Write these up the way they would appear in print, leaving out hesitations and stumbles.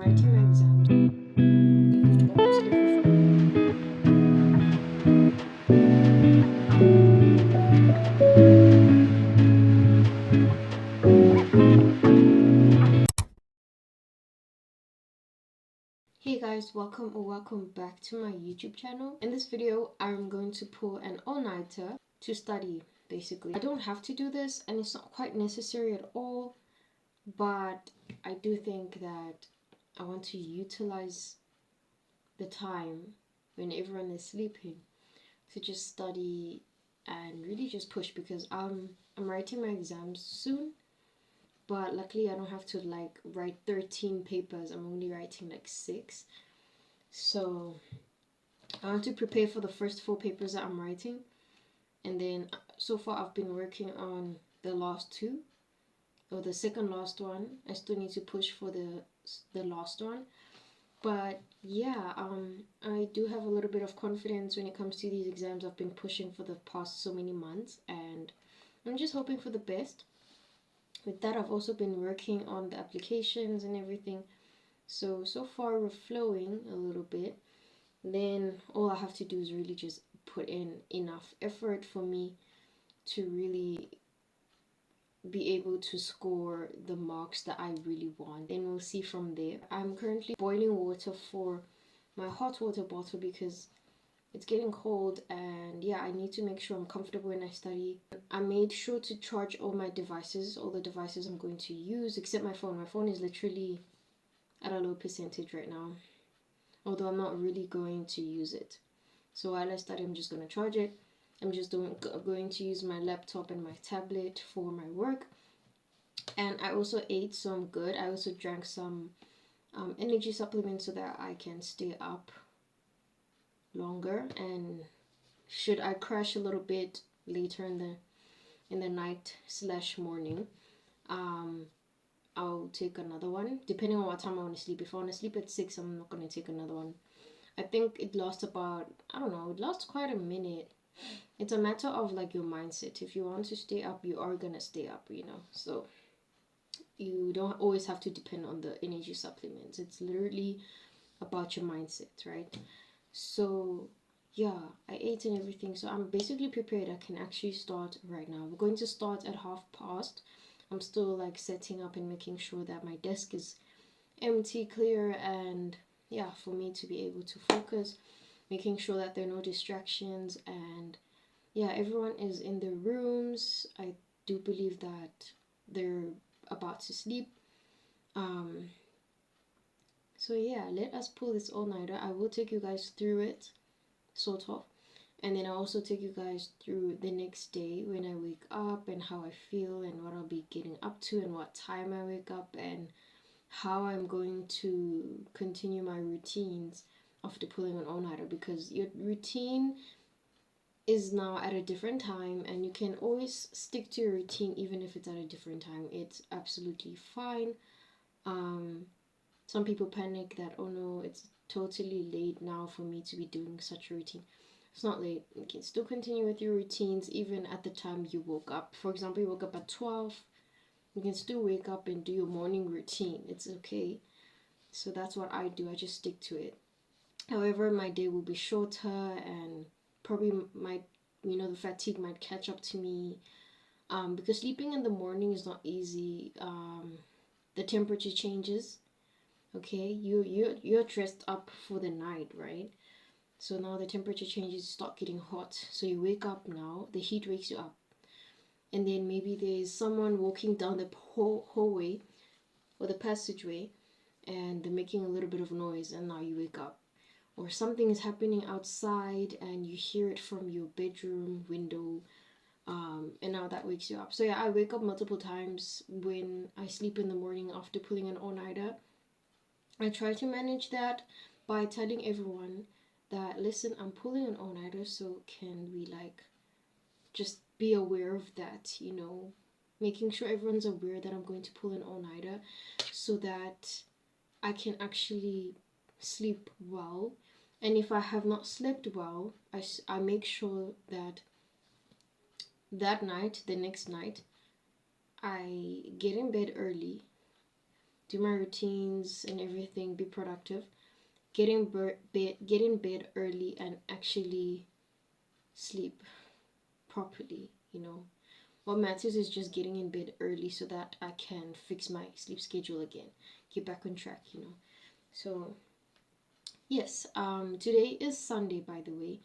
writing my exams. Hey guys, welcome back to my YouTube channel. In this video, I'm going to pull an all-nighter to study, basically. I don't have to do this, and it's not quite necessary at all, but I do think that I want to utilize the time when everyone is sleeping to just study and really just push, because I'm writing my exams soon. But luckily I don't have to like write 13 papers. I'm only writing like 6. So I want to prepare for the first 4 papers that I'm writing, and then so far I've been working on the last 2, or the second last one. I still need to push for the last one. But yeah, I do have a little bit of confidence when it comes to these exams. I've been pushing for the past so many months, and I'm just hoping for the best. With that, I've also been working on the applications and everything. So far we're flowing a little bit. Then all I have to do is really just put in enough effort for me to really be able to score the marks that I really want. Then we'll see from there. I'm currently boiling water for my hot water bottle because it's getting cold, and yeah, I need to make sure I'm comfortable when I study. I made sure to charge all my devices, all the devices I'm going to use, except my phone. My phone is literally at a low percentage right now, although I'm not really going to use it. So while I study, I'm just going to charge it. I'm just going to use my laptop and my tablet for my work. And I also ate, so I'm good. I also drank some energy supplements so that I can stay up longer, and should I crash a little bit later in the night slash morning, I'll take another one depending on what time I want to sleep. If I want to sleep at 6, I'm not going to take another one. I think it lasts about, I don't know, it lasts quite a minute. It's a matter of like your mindset. If you want to stay up, you are going to stay up, so you don't always have to depend on the energy supplements. It's literally about your mindset, right? So yeah, I ate and everything, so I'm basically prepared. I can actually start right now. We're going to start at past. I'm still like setting up and making sure that my desk is empty, clear, and yeah, for me to be able to focus, making sure that there are no distractions, and yeah, everyone is in their rooms. I do believe that they're about to sleep. So yeah, let us pull this all-nighter. I will take you guys through it, sort of. And then I'll also take you guys through the next day when I wake up and how I feel and what I'll be getting up to and what time I wake up and how I'm going to continue my routines after pulling an all-nighter, because your routine is now at a different time and you can always stick to your routine even if it's at a different time. It's absolutely fine. Some people panic that, oh no, it's totally late now for me to be doing such a routine. It's not late. You can still continue with your routines even at the time you woke up. For example, you woke up at 12. You can still wake up and do your morning routine. It's okay. So that's what I do. I just stick to it. However, my day will be shorter and probably might, the fatigue might catch up to me. Because sleeping in the morning is not easy. The temperature changes. Okay, you're dressed up for the night, right? So now the temperature changes, start getting hot. So you wake up now, the heat wakes you up. And then maybe there's someone walking down the hallway or the passageway and they're making a little bit of noise, and now you wake up. Or something is happening outside and you hear it from your bedroom window, and now that wakes you up. So yeah, I wake up multiple times when I sleep in the morning after pulling an all-nighter. I try to manage that by telling everyone that, listen, I'm pulling an all-nighter, so can we like just be aware of that, making sure everyone's aware that I'm going to pull an all-nighter so that I can actually sleep well. And if I have not slept well, I make sure that that night, the next night, I get in bed early do my routines and everything, be productive, get in bed early, and actually sleep properly. What matters is just getting in bed early so that I can fix my sleep schedule again, get back on track. So yes, today is Sunday, by the way.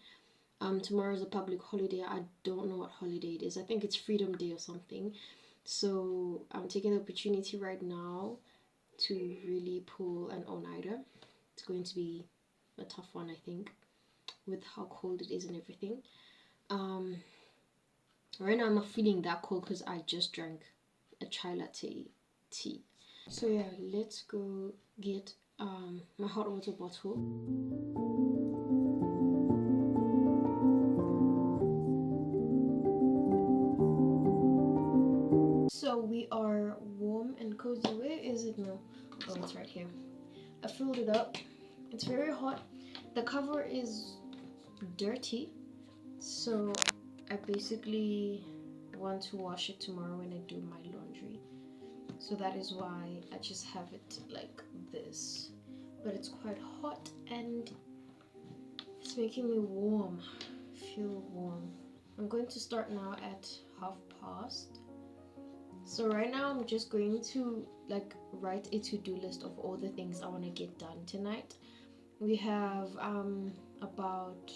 Tomorrow is a public holiday. I don't know what holiday it is. I think it's Freedom Day or something. So I'm taking the opportunity right now to really pull an all-nighter. It's going to be a tough one, I think, with how cold it is and everything. Right now I'm not feeling that cold because I just drank a chai latte tea. So yeah, let's go get my hot water bottle. So we are warm and cozy. Where is it now? Oh, it's right here. I filled it up. It's very hot. The cover is dirty, so I basically want to wash it tomorrow when I do my laundry. So that is why I just have it like this. But it's quite hot and it's making me warm. Feel warm. I'm going to start now at past. So right now I'm just going to write a to-do list of all the things I want to get done tonight. We have about,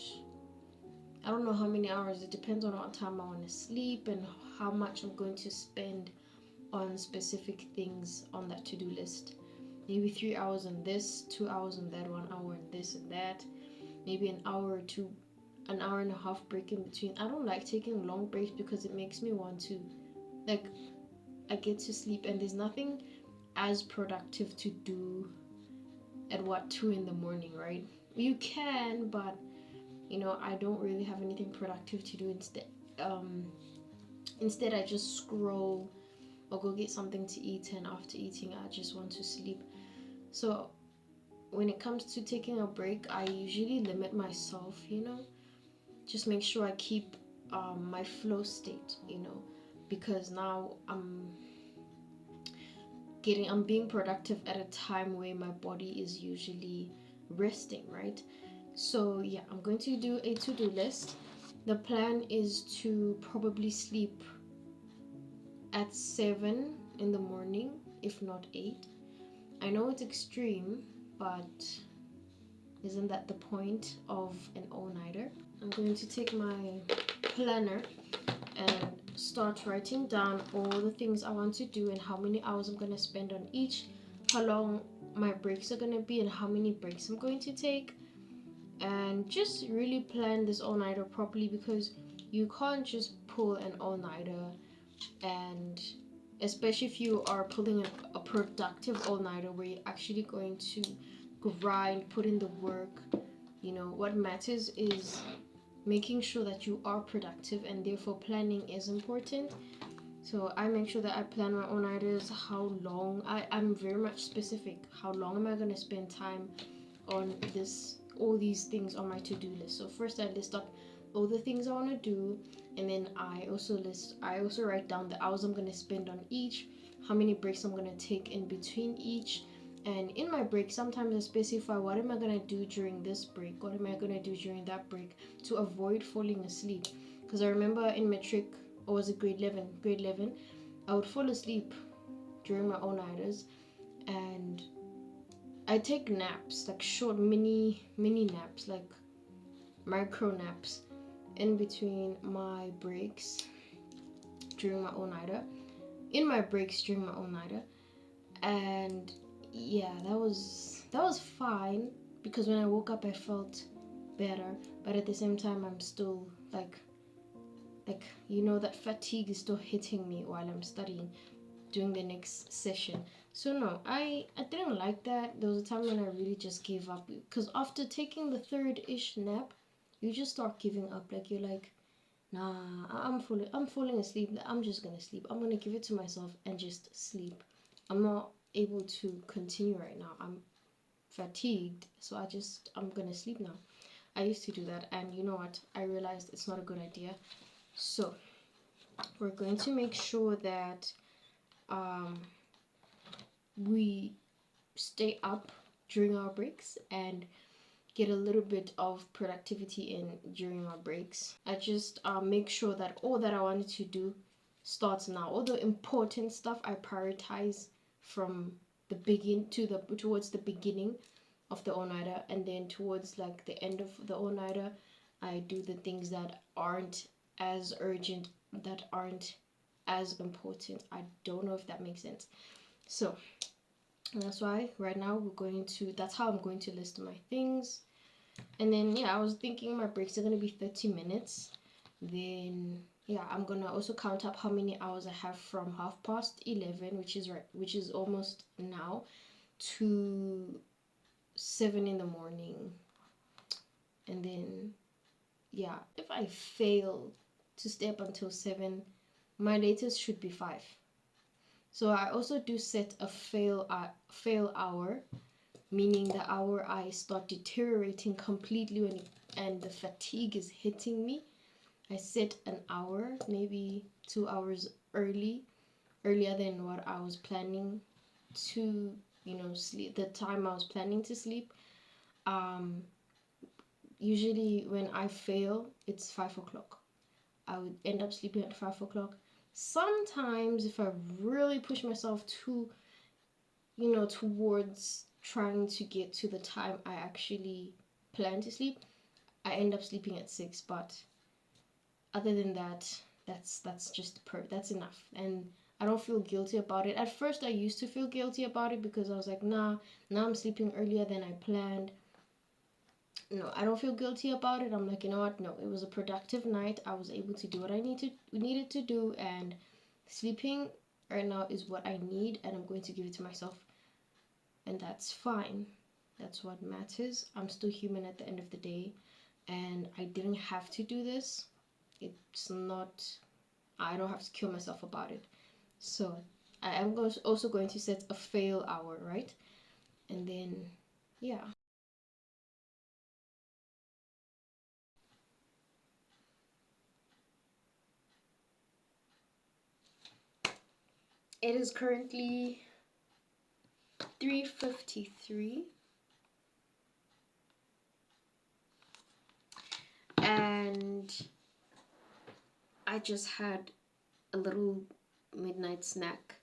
I don't know how many hours. It depends on what time I want to sleep and how much I'm going to spend on specific things on that to-do list. Maybe 3 hours on this, 2 hours on that, 1 hour on this and that. Maybe an hour or two, an hour and a half break in between. I don't like taking long breaks because it makes me want to, I get to sleep and there's nothing as productive to do at 2 in the morning, right? You can, but I don't really have anything productive to do instead I just scroll or go get something to eat, and after eating I just want to sleep. So when it comes to taking a break, I usually limit myself, just make sure I keep my flow state, because now I'm being productive at a time where my body is usually resting, right? So yeah, I'm going to do a to-do list. The plan is to probably sleep at 7 in the morning, if not 8. I know it's extreme, but isn't that the point of an all-nighter? I'm going to take my planner and start writing down all the things I want to do and how many hours I'm going to spend on each, how long my breaks are going to be and how many breaks I'm going to take, and just really plan this all-nighter properly, because you can't just pull an all-nighter, and especially if you are pulling a productive all-nighter where you're actually going to grind, put in the work. What matters is making sure that you are productive, and therefore planning is important. So I make sure that I plan my all-nighters, how long, I'm very much specific. How long am I going to spend time on all these things on my to-do list? So first I list up all the things I want to do, and then I also write down the hours I'm going to spend on each, how many breaks I'm going to take in between each. And in my break, sometimes I specify what am I going to do during this break, what am I going to do during that break, to avoid falling asleep. Because I remember in matric, or was it grade 11, I would fall asleep during my all-nighters, and I take naps, like short mini naps, like micro naps in between my breaks during my all-nighter, in my breaks during my all-nighter. And yeah, that was fine, because when I woke up I felt better, but at the same time I'm still like that fatigue is still hitting me while I'm studying, doing the next session. So no, I didn't like that. There was a time when I really just gave up, because after taking the third-ish nap, you just start giving up. Like, you're like, nah, I'm falling asleep. I'm just gonna sleep. I'm gonna give it to myself and just sleep. I'm not able to continue right now. I'm fatigued, so I'm gonna sleep now. I used to do that, and you know what? I realized it's not a good idea. So we're going to make sure that we stay up during our breaks and get a little bit of productivity in during our breaks. I just make sure that all that I wanted to do starts now. All the important stuff I prioritize from the towards the beginning of the all-nighter, and then towards like the end of the all-nighter I do the things that aren't as urgent, that aren't as important. I don't know if that makes sense. So that's why right now that's how I'm going to list my things. And then yeah, I was thinking my breaks are gonna be 30 minutes. Then yeah, I'm gonna also count up how many hours I have from 11:30, which is almost now, to 7 in the morning. And then yeah, if I fail to stay up until 7, my latest should be 5. So I also do set a fail hour, meaning the hour I start deteriorating completely and the fatigue is hitting me. I set an hour, maybe 2 hours earlier than what I was planning to, sleep, the time I was planning to sleep. Usually when I fail, it's 5 o'clock. I would end up sleeping at 5 o'clock. Sometimes if I really push myself towards trying to get to the time I actually plan to sleep, I end up sleeping at 6. But other than that, that's just that's enough, and I don't feel guilty about it. At first, I used to feel guilty about it because I was like, nah, now I'm sleeping earlier than I planned. No, I don't feel guilty about it. I'm like, you know what? No, it was a productive night. I was able to do what I needed to do, and sleeping right now is what I need, and I'm going to give it to myself, and that's fine. That's what matters. I'm still human at the end of the day, and I didn't have to do this. It's not, I don't have to kill myself about it. So I am also going to set a fail hour, right? And then yeah. It is currently 3:53, and I just had a little midnight snack.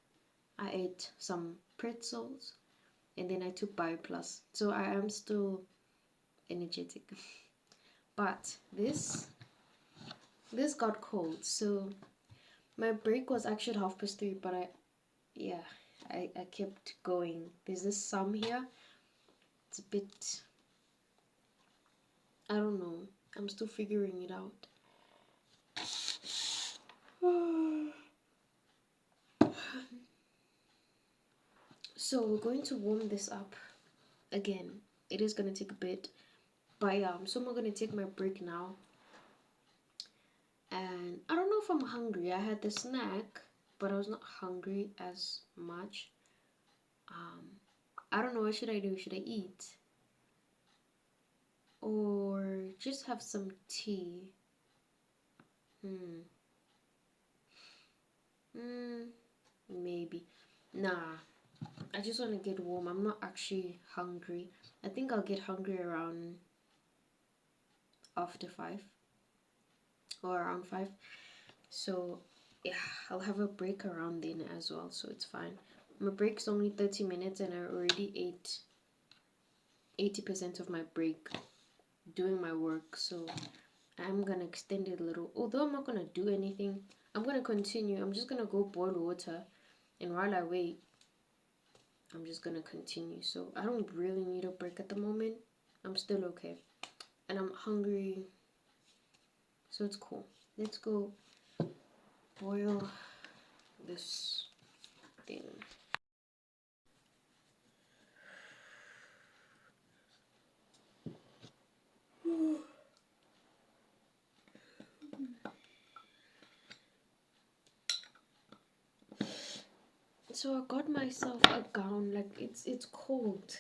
I ate some pretzels and then I took BioPlus. So I am still energetic. But this got cold. So my break was actually at 3:30, but I kept going. There's this sum here. It's a bit, I don't know. I'm still figuring it out. So we're going to warm this up again. It is gonna take a bit, but so I'm gonna take my break now. And I don't know if I'm hungry. I had the snack, but I was not hungry as much. I don't know, what should I do? Should I eat or just have some tea? Maybe. Nah, I just want to get warm. I'm not actually hungry. I think I'll get hungry around after 5 or around 5. So yeah, I'll have a break around then as well, so it's fine. My break's only 30 minutes and I already ate 80% of my break doing my work, so I'm gonna extend it a little. Although I'm not gonna do anything, I'm gonna continue. I'm just gonna go boil water, and while I wait, I'm just gonna continue. So I don't really need a break at the moment. I'm still okay, and I'm hungry, so it's cool. Let's go boil this thing. So I got myself a gown. Like it's cold.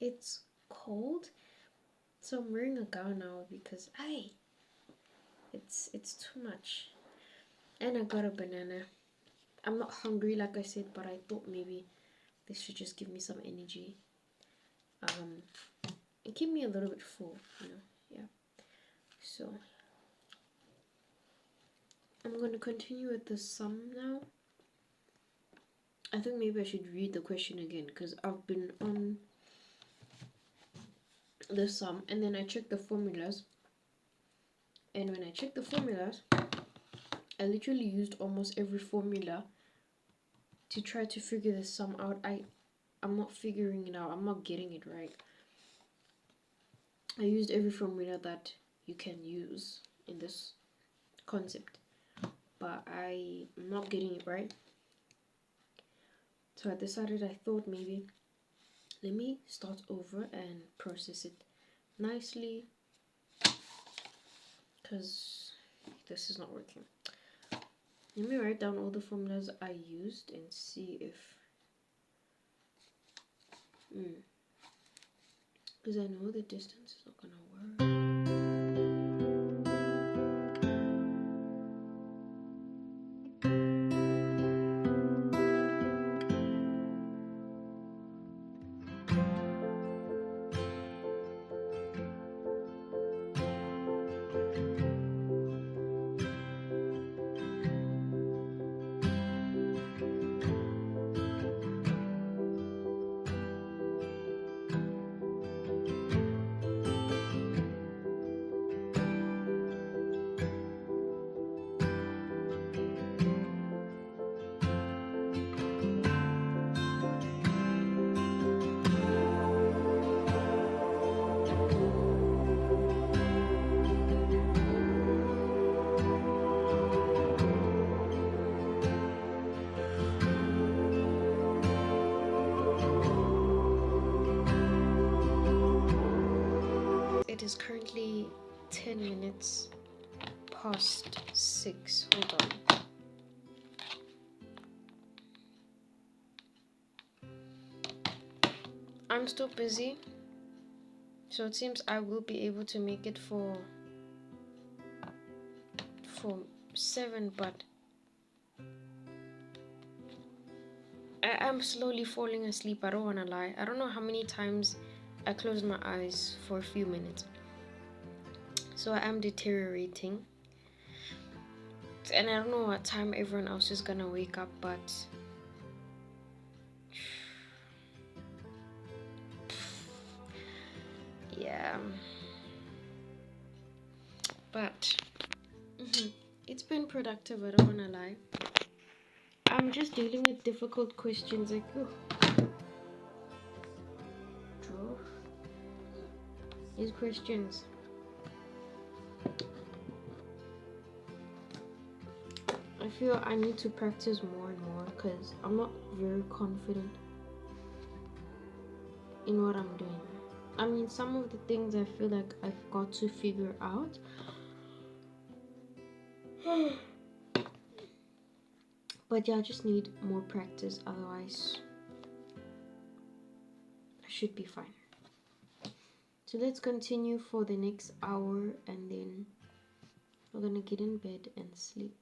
It's cold. So I'm wearing a gown now because it's too much. And I got a banana. I'm not hungry like I said, but I thought maybe this should just give me some energy. And keep me a little bit full, yeah. So I'm going to continue with the sum now. I think maybe I should read the question again because I've been on the sum and then I checked the formulas. And when I checked the formulas, I literally used almost every formula to try to figure the sum out. I'm not figuring it out. I'm not getting it right. I used every formula that you can use in this concept, but I'm not getting it right. So I decided, I thought maybe let me start over and process it nicely because this is not working. Let me write down all the formulas I used and see if because I know the distance is not gonna work. It is currently 10 minutes past 6. Hold on. I'm still busy, so it seems I will be able to make it for 7, but I am slowly falling asleep. I don't want to lie. I don't know how many times I closed my eyes for a few minutes. So I am deteriorating. And I don't know what time everyone else is gonna wake up, but yeah. But it's been productive, I don't wanna lie. I'm just dealing with difficult questions like draw these questions. I feel I need to practice more and more because I'm not very confident in what I'm doing. I mean, some of the things I feel like I've got to figure out. But yeah, I just need more practice, otherwise I should be fine. So let's continue for the next hour and then we're gonna get in bed and sleep.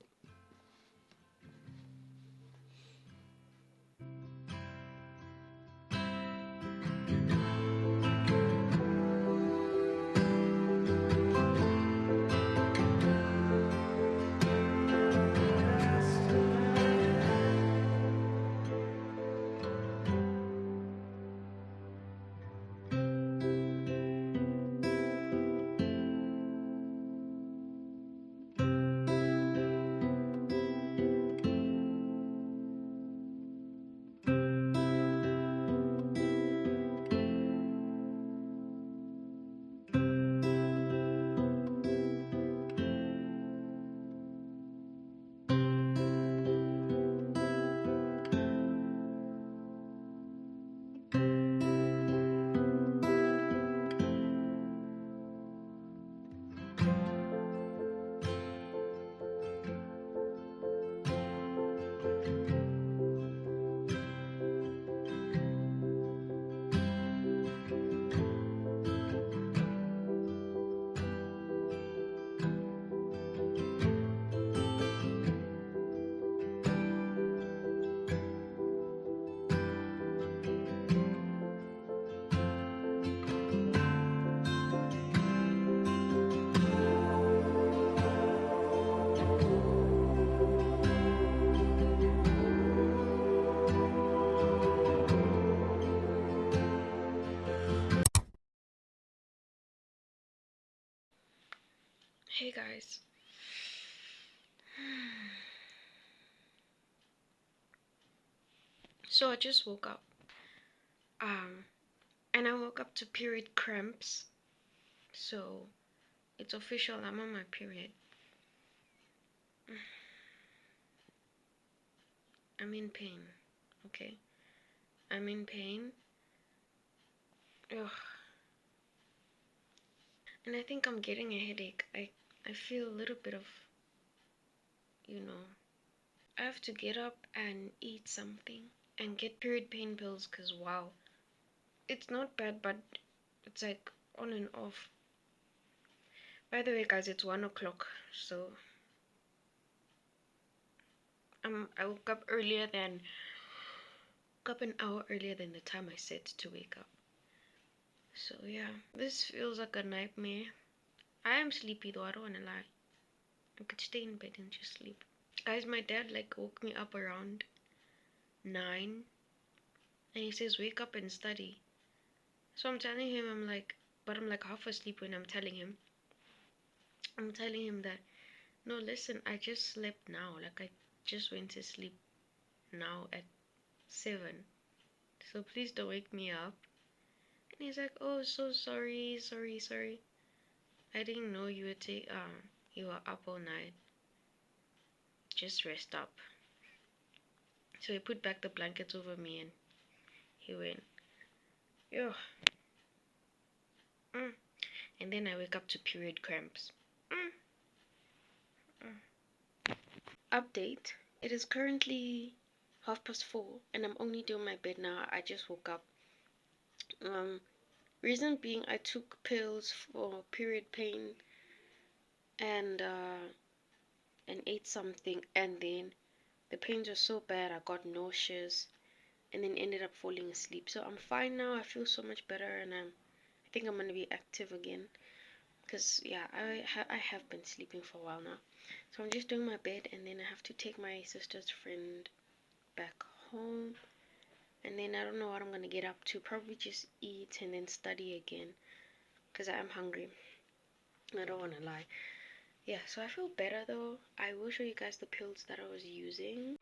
Hey guys. So I just woke up. And I woke up to period cramps. So it's official, I'm on my period. I'm in pain. Okay? I'm in pain. Ugh. And I think I'm getting a headache. I feel a little bit of, I have to get up and eat something and get period pain pills because wow. It's not bad, but it's like on and off. By the way, guys, it's 1 o'clock, so I woke up an hour earlier than the time I set to wake up. So yeah, this feels like a nightmare. I am sleepy though, I don't wanna lie. I could stay in bed and just sleep. Guys, my dad like woke me up around 9 and he says wake up and study. So I'm telling him I'm like half asleep when I'm telling him. I'm telling him that no, listen, I just slept now. Like I just went to sleep now at 7. So please don't wake me up. And he's like, oh, so sorry, sorry. I didn't know you were up all night. Just rest up. So he put back the blankets over me and he went, yo. And then I wake up to period cramps. Update. It is currently 4:30 and I'm only doing my bed now. I just woke up. Reason being I took pills for period pain and ate something, and then the pains were so bad I got nauseous and then ended up falling asleep. So I'm fine now. I feel so much better and I think I'm gonna be active again because yeah, I have been sleeping for a while now. So I'm just doing my bed and then I have to take my sister's friend back home, and then I don't know what I'm gonna get up to. Probably just eat and then study again because I am hungry. I don't wanna lie. Yeah, so I feel better though. I will show you guys the pills that I was using.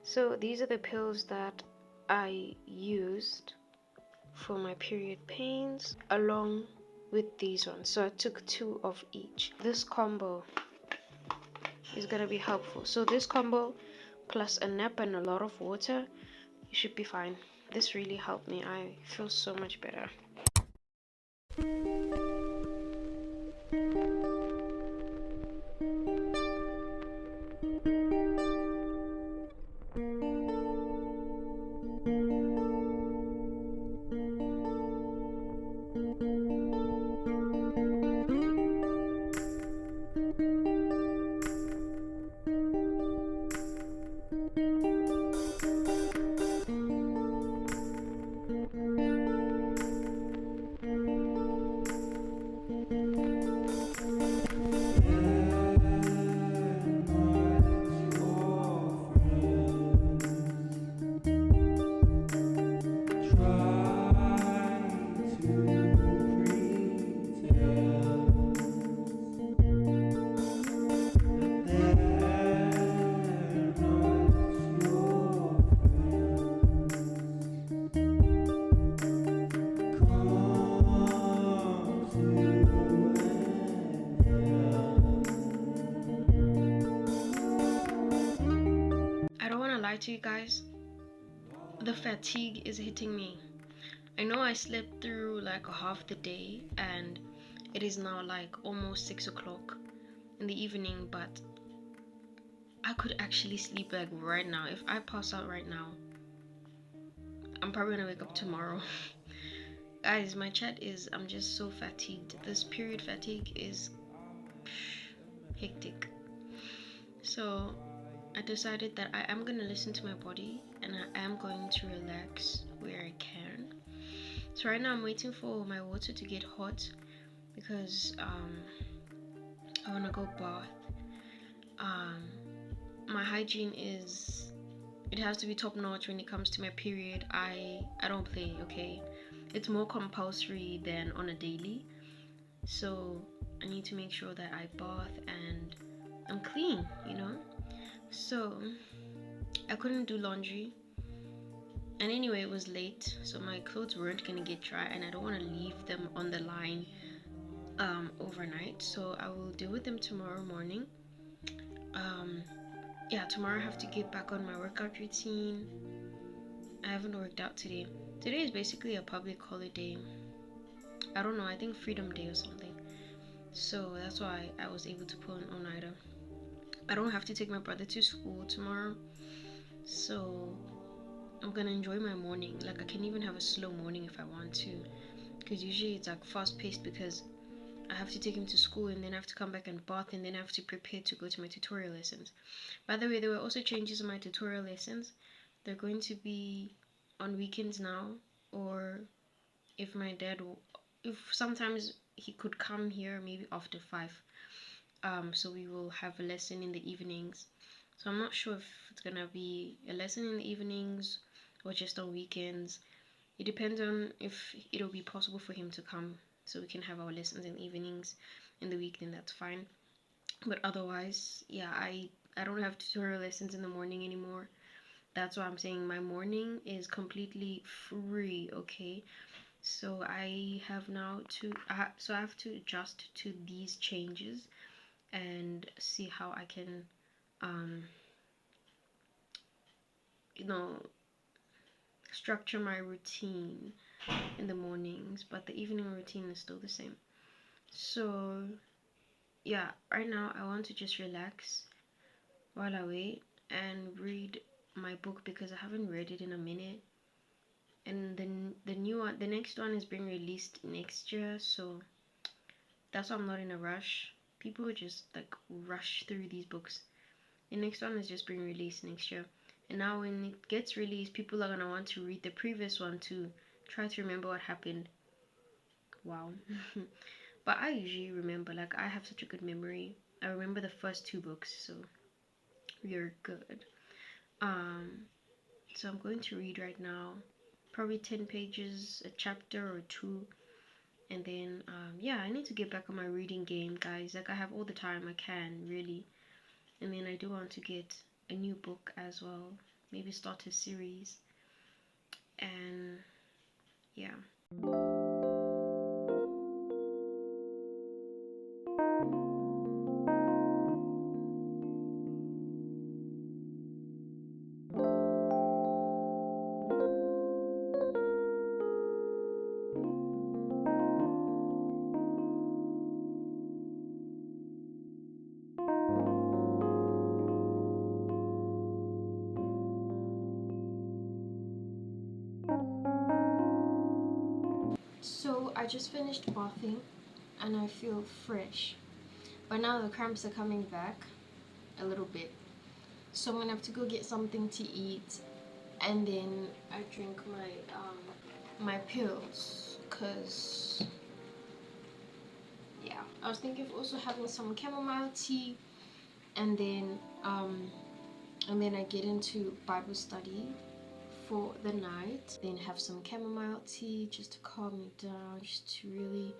So these are the pills that I used for my period pains along with these ones. So I took 2 of each. This combo is gonna be helpful. So this combo plus a nap and a lot of water, you should be fine. This really helped me. I feel so much better. I don't want to lie to you guys. The fatigue is hitting me. I know I slept through like half the day and it is now like almost 6 o'clock in the evening, but I could actually sleep like right now. If I pass out right now, I'm probably gonna wake up tomorrow. Guys, my chat is, I'm just so fatigued. This period fatigue is hectic. So I decided that I am gonna listen to my body and I am going to relax where I can. So right now I'm waiting for my water to get hot because I wanna go bath. Um, my hygiene is, it has to be top notch when it comes to my period. I don't play, okay? It's more compulsory than on a daily. So I need to make sure that I bath and I'm clean, you know? So I couldn't do laundry. And anyway, it was late, so my clothes weren't gonna get dry, and I don't want to leave them on the line overnight. So I will deal with them tomorrow morning. Um, yeah, tomorrow I have to get back on my workout routine. I haven't worked out today. Today is basically a public holiday. I don't know, I think Freedom Day or something. So that's why I was able to pull an all-nighter. I don't have to take my brother to school tomorrow. So I'm gonna enjoy my morning. Like I can even have a slow morning if I want to. Because usually it's like fast paced because I have to take him to school and then I have to come back and bath and then I have to prepare to go to my tutorial lessons. By the way, there were also changes in my tutorial lessons. They're going to be on weekends now, or if my dad will, if sometimes he could come here maybe after 5. So we will have a lesson in the evenings. So I'm not sure if it's gonna be a lesson in the evenings or just on weekends. It depends on if it'll be possible for him to come so we can have our lessons in the evenings. In the week, then that's fine. But otherwise, yeah, I don't have tutorial lessons in the morning anymore. That's why I'm saying my morning is completely free, okay? So I have now to so I have to adjust to these changes and see how I can um you know structure my routine in the mornings, but the evening routine is still the same. So yeah, right now I want to just relax while I wait and read my book because I haven't read it in a minute. And then the new one, the next one is being released next year, so that's why I'm not in a rush. People just like rush through these books. The next one is just being released next year. And now when it gets released, people are gonna want to read the previous one to try to remember what happened. Wow. But I usually remember, like I have such a good memory. I remember the first 2 books, so we're good. Um, so I'm going to read right now, probably 10 pages, a chapter or 2, and then yeah, I need to get back on my reading game, guys. Like I have all the time I can, really. And then I do want to get a new book as well, maybe start a series, and yeah. So I just finished bathing and I feel fresh. But now the cramps are coming back a little bit. So I'm gonna have to go get something to eat and then I drink my pills cause yeah. I was thinking of also having some chamomile tea and then I get into Bible study for the night, then have some chamomile tea just to calm me down, just to really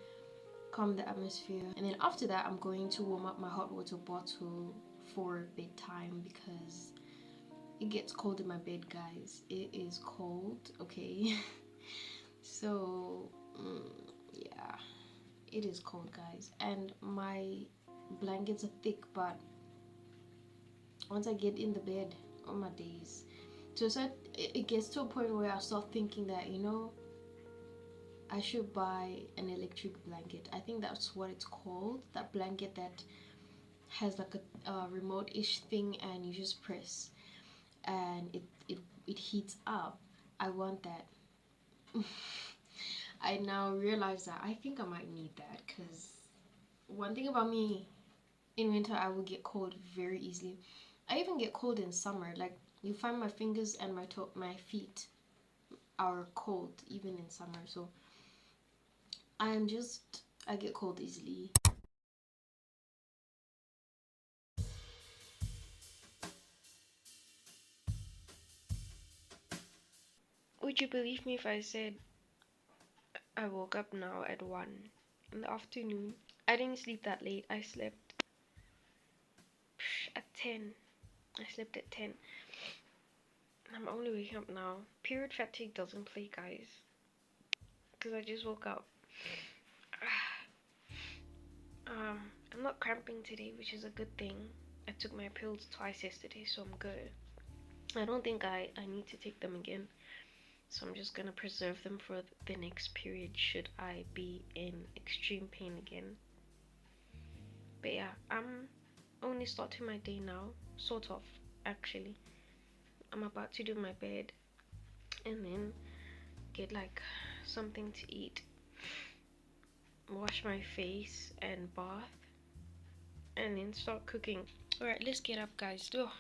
calm the atmosphere. And then after that, I'm going to warm up my hot water bottle for bedtime because it gets cold in my bed, guys. It is cold, okay? So, yeah, it is cold, guys. And my blankets are thick, but once I get in the bed, on my days, so it gets to a point where I start thinking that, I should buy an electric blanket. I think that's what it's called. That blanket that has like a remote-ish thing, and you just press and it heats up. I want that. I now realize that I think I might need that, because one thing about me, in winter I will get cold very easily. I even get cold in summer. Like, you find my fingers and my feet are cold even in summer. So I get cold easily. Would you believe me if I said I woke up now at 1 in the afternoon? I didn't sleep that late. I slept at 10. I slept at 10. I'm only waking up now. Period fatigue doesn't play, guys. Because I just woke up. I'm not cramping today, which is a good thing. I took my pills twice yesterday, so I'm good. I don't think I need to take them again. So I'm just gonna preserve them for the next period should I be in extreme pain again. But yeah, I'm only starting my day now. Sort of, actually. I'm about to do my bed and then get like something to eat, wash my face and bath, and then start cooking. Alright, let's get up, guys. Oh,